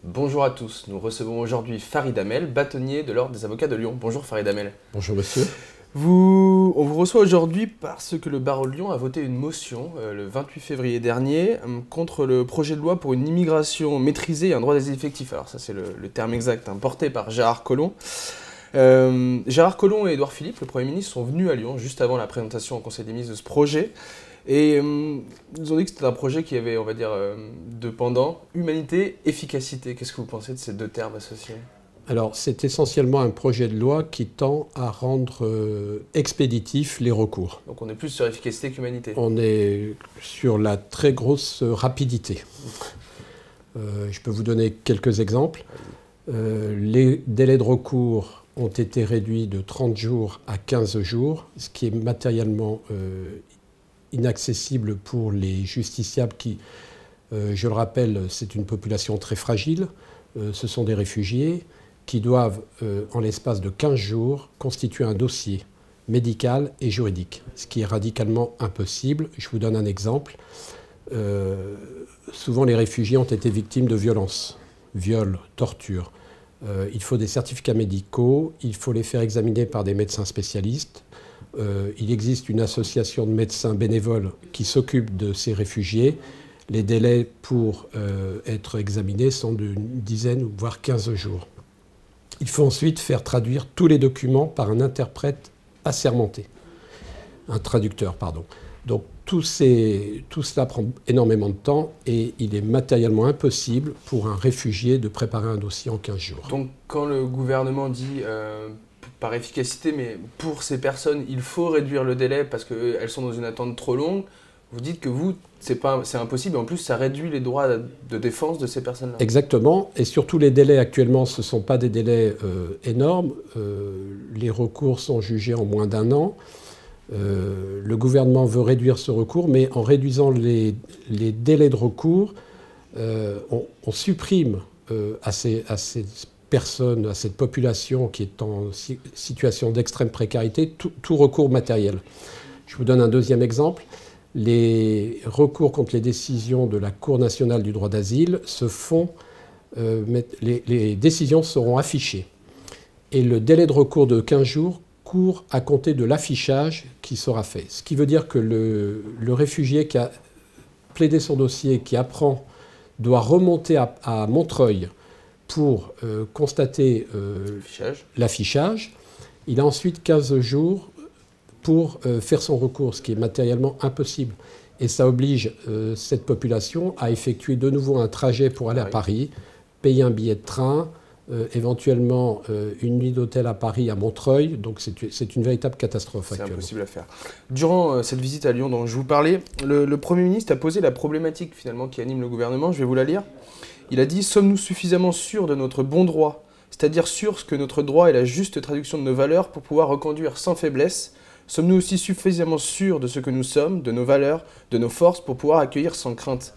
Bonjour à tous, nous recevons aujourd'hui Farid Hamel, bâtonnier de l'Ordre des avocats de Lyon. Bonjour Farid Hamel. Bonjour monsieur. On vous reçoit aujourd'hui parce que le barreau de Lyon a voté une motion le 28 février dernier contre le projet de loi pour une immigration maîtrisée et un droit d'asile effectif. Alors ça c'est le terme exact, porté par Gérard Collomb. Gérard Collomb et Édouard Philippe, le Premier ministre, sont venus à Lyon juste avant la présentation au Conseil des ministres de ce projet. Et ils nous ont dit que c'était un projet qui avait, on va dire, deux pendants, humanité, efficacité. Qu'est-ce que vous pensez de ces deux termes associés ? Alors, c'est essentiellement un projet de loi qui tend à rendre expéditifs les recours. Donc on est plus sur efficacité qu'humanité. On est sur la très grosse rapidité. Je peux vous donner quelques exemples. Les délais de recours ont été réduits de 30 jours à 15 jours, ce qui est matériellement inaccessible pour les justiciables qui, je le rappelle, c'est une population très fragile. Ce sont des réfugiés qui doivent, en l'espace de 15 jours, constituer un dossier médical et juridique, ce qui est radicalement impossible. Je vous donne un exemple. Souvent, les réfugiés ont été victimes de violences, viols, tortures. Il faut des certificats médicaux, il faut les faire examiner par des médecins spécialistes. Il existe une association de médecins bénévoles qui s'occupe de ces réfugiés. Les délais pour être examinés sont d'une dizaine, voire 15 jours. Il faut ensuite faire traduire tous les documents par un interprète assermenté. Un traducteur, pardon. Donc tout cela prend énormément de temps et il est matériellement impossible pour un réfugié de préparer un dossier en 15 jours. Donc quand le gouvernement dit par efficacité, mais pour ces personnes, il faut réduire le délai parce qu'elles sont dans une attente trop longue, vous dites que c'est impossible et en plus ça réduit les droits de défense de ces personnes-là. Exactement, et surtout les délais actuellement, ce ne sont pas des délais énormes. Les recours sont jugés en moins d'un an. Le gouvernement veut réduire ce recours, mais en réduisant les délais de recours, on supprime à ces personnes, à cette population qui est en situation d'extrême précarité, tout recours matériel. Je vous donne un deuxième exemple. Les recours contre les décisions de la Cour nationale du droit d'asile se font, les décisions seront affichées. Et le délai de recours de 15 jours court à compter de l'affichage qui sera fait. Ce qui veut dire que le réfugié qui a plaidé son dossier, qui apprend, doit remonter à Montreuil pour constater l'affichage. Il a ensuite 15 jours pour faire son recours, ce qui est matériellement impossible. Et ça oblige cette population à effectuer de nouveau un trajet pour aller à Paris, payer un billet de train, éventuellement une nuit d'hôtel à Paris, à Montreuil. Donc c'est une véritable catastrophe actuellement. C'est impossible à faire. Durant cette visite à Lyon dont je vous parlais, le Premier ministre a posé la problématique finalement qui anime le gouvernement. Je vais vous la lire. Il a dit « Sommes-nous suffisamment sûrs de notre bon droit, c'est-à-dire sûrs que notre droit est la juste traduction de nos valeurs pour pouvoir reconduire sans faiblesse ? Sommes-nous aussi suffisamment sûrs de ce que nous sommes, de nos valeurs, de nos forces pour pouvoir accueillir sans crainte ?»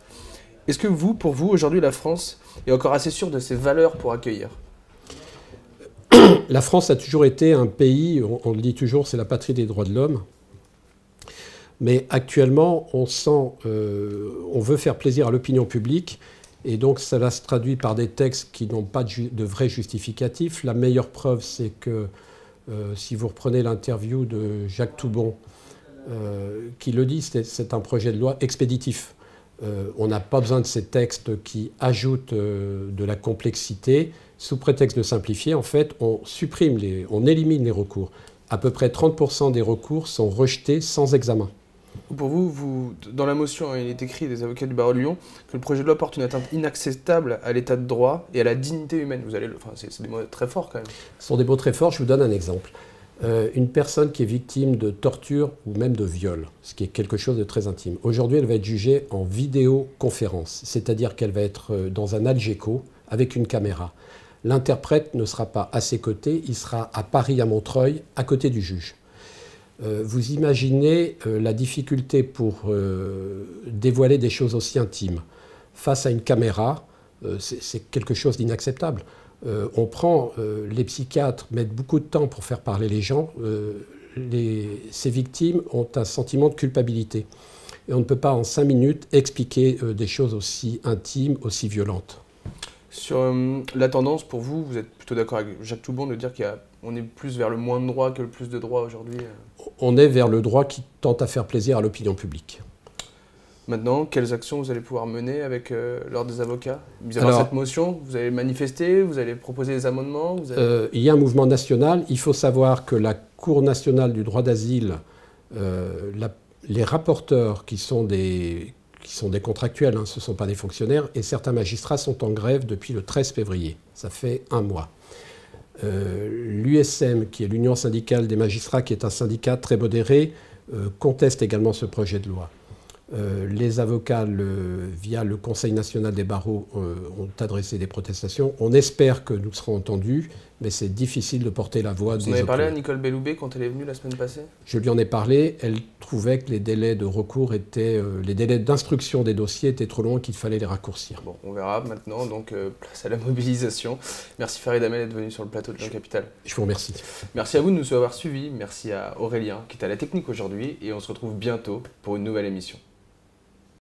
Est-ce que pour vous, aujourd'hui, la France est encore assez sûre de ses valeurs pour accueillir ? La France a toujours été un pays, on le dit toujours, c'est la patrie des droits de l'homme. Mais actuellement, on veut faire plaisir à l'opinion publique. Et donc, cela se traduit par des textes qui n'ont pas de vrai justificatif. La meilleure preuve, c'est que si vous reprenez l'interview de Jacques Toubon, qui le dit, c'est un projet de loi expéditif. On n'a pas besoin de ces textes qui ajoutent de la complexité. Sous prétexte de simplifier, en fait, on élimine les recours. À peu près 30% des recours sont rejetés sans examen. Pour vous, dans la motion, il est écrit des avocats du barreau de Lyon que le projet de loi porte une atteinte inacceptable à l'état de droit et à la dignité humaine. C'est des mots très forts quand même. Ce sont des mots très forts. Je vous donne un exemple. Une personne qui est victime de torture ou même de viol, ce qui est quelque chose de très intime. Aujourd'hui, elle va être jugée en vidéoconférence, c'est-à-dire qu'elle va être dans un Algeco avec une caméra. L'interprète ne sera pas à ses côtés, il sera à Paris, à Montreuil, à côté du juge. Vous imaginez la difficulté pour dévoiler des choses aussi intimes. Face à une caméra, c'est quelque chose d'inacceptable. Les psychiatres mettent beaucoup de temps pour faire parler les gens. Ces victimes ont un sentiment de culpabilité. Et on ne peut pas en 5 minutes expliquer des choses aussi intimes, aussi violentes. Sur la tendance, pour vous, vous êtes plutôt d'accord avec Jacques Toubon de dire qu'on est plus vers le moins de droit que le plus de droit aujourd'hui? On est vers le droit qui tente à faire plaisir à l'opinion publique. Maintenant, quelles actions vous allez pouvoir mener avec l'Ordre des avocats? Vis-à-vis de cette motion, vous allez manifester, vous allez proposer des amendements? Il y a un mouvement national. Il faut savoir que la Cour nationale du droit d'asile, les rapporteurs qui sont des contractuels, hein, ce ne sont pas des fonctionnaires, et certains magistrats sont en grève depuis le 13 février. Ça fait un mois. L'USM, qui est l'Union syndicale des magistrats, qui est un syndicat très modéré, conteste également ce projet de loi. Les avocats, via le Conseil national des barreaux, ont adressé des protestations. On espère que nous serons entendus, mais c'est difficile de porter la voix des Vous en avez parlé à Nicole Belloubet quand elle est venue la semaine passée? Je lui en ai parlé. Elle trouvait que les délais de recours les délais d'instruction des dossiers étaient trop longs et qu'il fallait les raccourcir. Bon, on verra maintenant, donc place à la mobilisation. Merci Farid Hamel d'être venu sur le plateau de Lyon Capitale. Je vous remercie. Merci à vous de nous avoir suivis. Merci à Aurélien qui est à la technique aujourd'hui et on se retrouve bientôt pour une nouvelle émission.